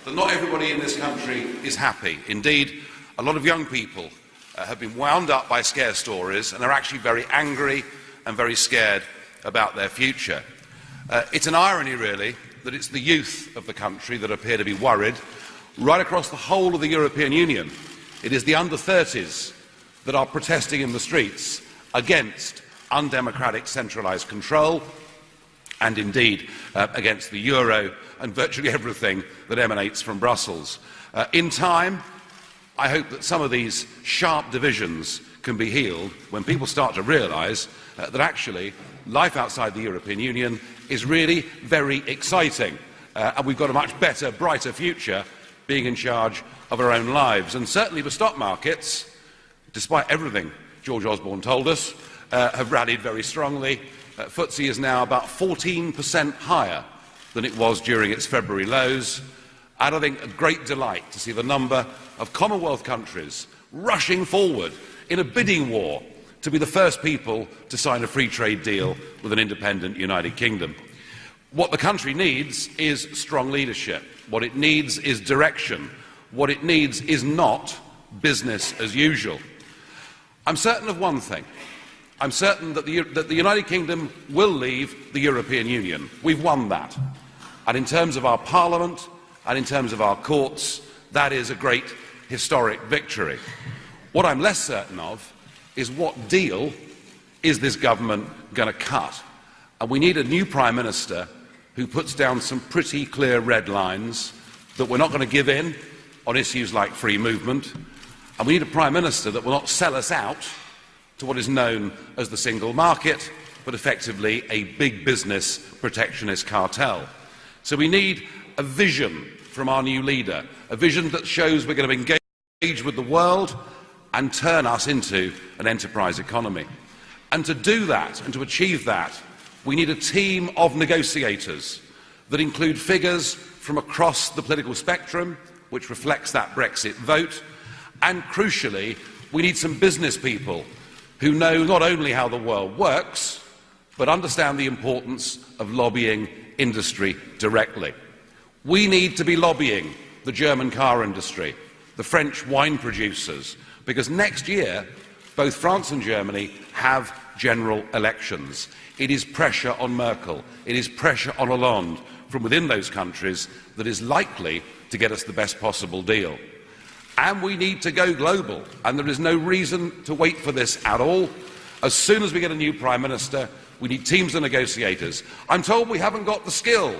that not everybody in this country is happy. Indeed, a lot of young people have been wound up by scare stories and are actually very angry and very scared about their future. It's an irony, really, that it's the youth of the country that appear to be worried. Right across the whole of the European Union, it is the under-30s that are protesting in the streets against undemocratic centralised control and indeed against the euro and virtually everything that emanates from Brussels. In time, I hope that some of these sharp divisions can be healed when people start to realise that actually life outside the European Union is really very exciting and we've got a much better, brighter future being in charge of our own lives. And certainly the stock markets, despite everything George Osborne told us, have rallied very strongly. FTSE is now about 14% higher than it was during its February lows. And I think a great delight to see the number of Commonwealth countries rushing forward in a bidding war to be the first people to sign a free trade deal with an independent United Kingdom. What the country needs is strong leadership. What it needs is direction. What it needs is not business as usual. I'm certain of one thing. I'm certain that the United Kingdom will leave the European Union. We've won that. And in terms of our Parliament and in terms of our courts, that is a great historic victory. What I'm less certain of is what deal is this government going to cut? And we need a new Prime Minister who puts down some pretty clear red lines that we're not going to give in on issues like free movement. And we need a Prime Minister that will not sell us out to what is known as the single market, but effectively a big business protectionist cartel. So we need a vision from our new leader, a vision that shows we're going to engage with the world and turn us into an enterprise economy. And to do that and to achieve that, we need a team of negotiators that include figures from across the political spectrum, which reflects that Brexit vote, and crucially, we need some business people who know not only how the world works, but understand the importance of lobbying industry directly. We need to be lobbying the German car industry, the French wine producers, because next year, both France and Germany have general elections. It is pressure on Merkel, it is pressure on Hollande from within those countries that is likely to get us the best possible deal. And we need to go global, and there is no reason to wait for this at all. As soon as we get a new Prime Minister, we need teams of negotiators. I'm told we haven't got the skill.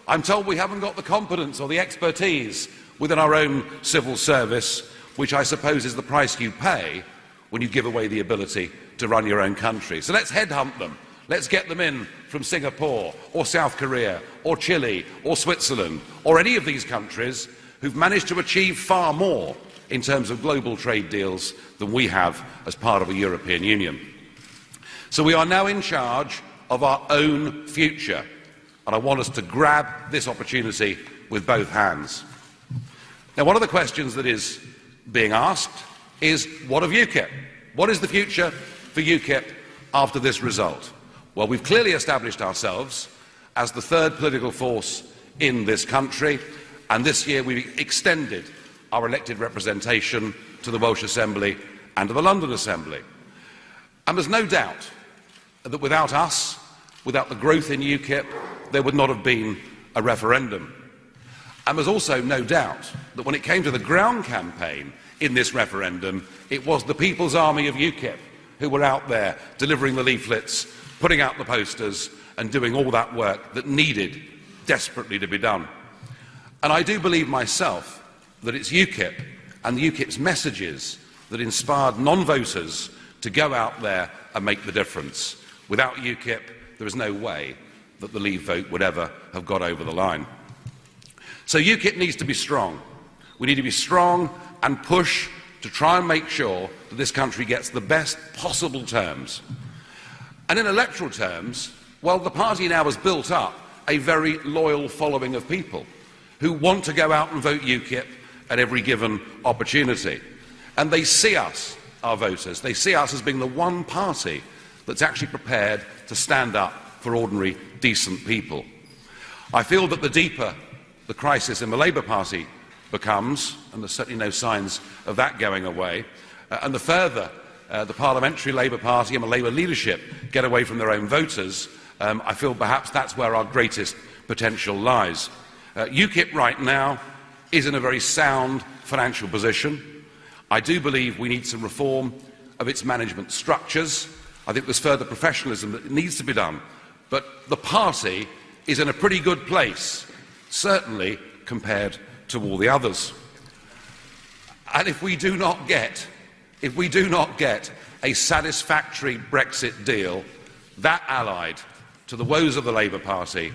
I'm told we haven't got the competence or the expertise within our own civil service, which I suppose is the price you pay when you give away the ability to run your own country. So let's headhunt them. Let's get them in from Singapore or South Korea or Chile or Switzerland or any of these countries who've managed to achieve far more in terms of global trade deals than we have as part of a European Union. So we are now in charge of our own future, and I want us to grab this opportunity with both hands. Now, one of the questions that is being asked is, what of UKIP? What is the future for UKIP after this result? Well, we've clearly established ourselves as the third political force in this country, and this year we've extended our elected representation to the Welsh Assembly and to the London Assembly. And there's no doubt that without us, without the growth in UKIP, there would not have been a referendum. And there's also no doubt that when it came to the ground campaign in this referendum, it was the People's Army of UKIP who were out there delivering the leaflets, putting out the posters and doing all that work that needed desperately to be done. And I do believe myself that it's UKIP and UKIP's messages that inspired non-voters to go out there and make the difference. Without UKIP, there is no way that the Leave vote would ever have got over the line. So UKIP needs to be strong. We need to be strong and push to try and make sure that this country gets the best possible terms. And in electoral terms, well, the party now has built up a very loyal following of people who want to go out and vote UKIP at every given opportunity. And they see us, our voters, they see us as being the one party that's actually prepared to stand up for ordinary, decent people. I feel that the deeper the crisis in the Labour Party becomes, and there's certainly no signs of that going away, and the further the parliamentary Labour Party and the Labour leadership get away from their own voters, I feel perhaps that's where our greatest potential lies. Ukip right now is in a very sound financial position. I do believe we need some reform of its management structures. I think there's further professionalism that needs to be done. But the party is in a pretty good place, certainly compared to all the others. And if we do not get a satisfactory Brexit deal, that allied to the woes of the Labour Party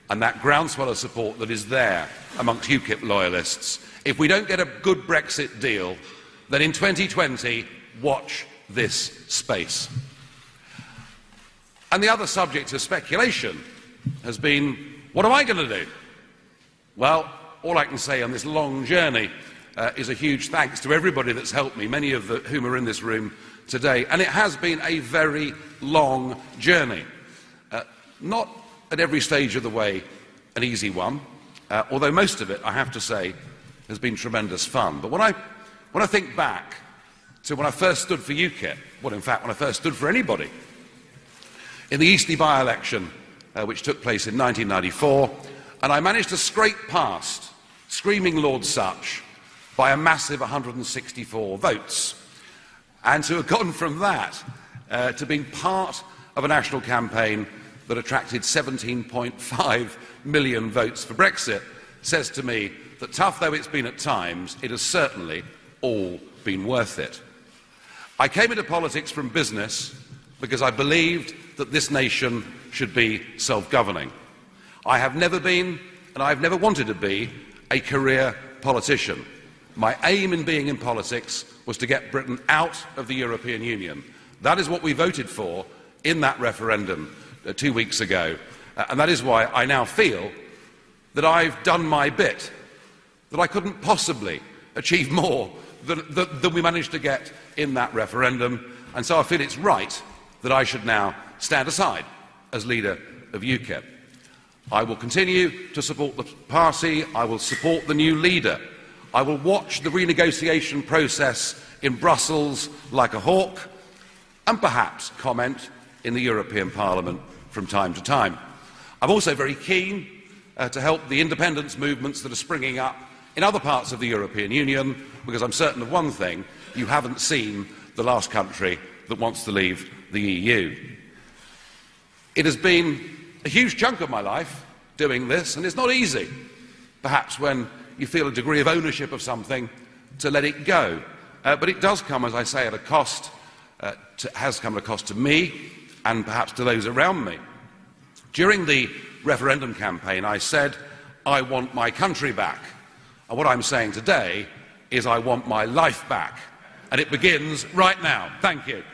and that groundswell of support that is there amongst UKIP loyalists, if we don't get a good Brexit deal, then in 2020, watch this space. And the other subject of speculation has been, what am I going to do? Well, all I can say on this long journey is a huge thanks to everybody that's helped me, many of whom are in this room today. And it has been a very long journey. Not at every stage of the way an easy one, although most of it, I have to say, has been tremendous fun. But when I think back to when I first stood for UKIP, well, in fact, when I first stood for anybody, in the Eastleigh by-election, which took place in 1994, and I managed to scrape past screaming Lord Such by a massive 164 votes, and to have gone from that to being part of a national campaign that attracted 17.5 million votes for Brexit says to me that, tough though it's been at times, it has certainly all been worth it. I came into politics from business because I believed that this nation should be self-governing. I have never been, and I have never wanted to be, a career politician. My aim in being in politics was to get Britain out of the European Union. That is what we voted for in that referendum 2 weeks ago, and that is why I now feel that I've done my bit, that I couldn't possibly achieve more than we managed to get in that referendum, and so I feel it's right that I should now stand aside as leader of UKIP. I will continue to support the party. I will support the new leader. I will watch the renegotiation process in Brussels like a hawk, and perhaps comment in the European Parliament from time to time. I'm also very keen to help the independence movements that are springing up in other parts of the European Union, because I'm certain of one thing: you haven't seen the last country that wants to leave the EU. It has been a huge chunk of my life doing this, and it's not easy, perhaps when you feel a degree of ownership of something, to let it go. But it does come, as I say, at a cost, has come at a cost to me and perhaps to those around me. During the referendum campaign, I said, I want my country back. And what I'm saying today is I want my life back. And it begins right now. Thank you.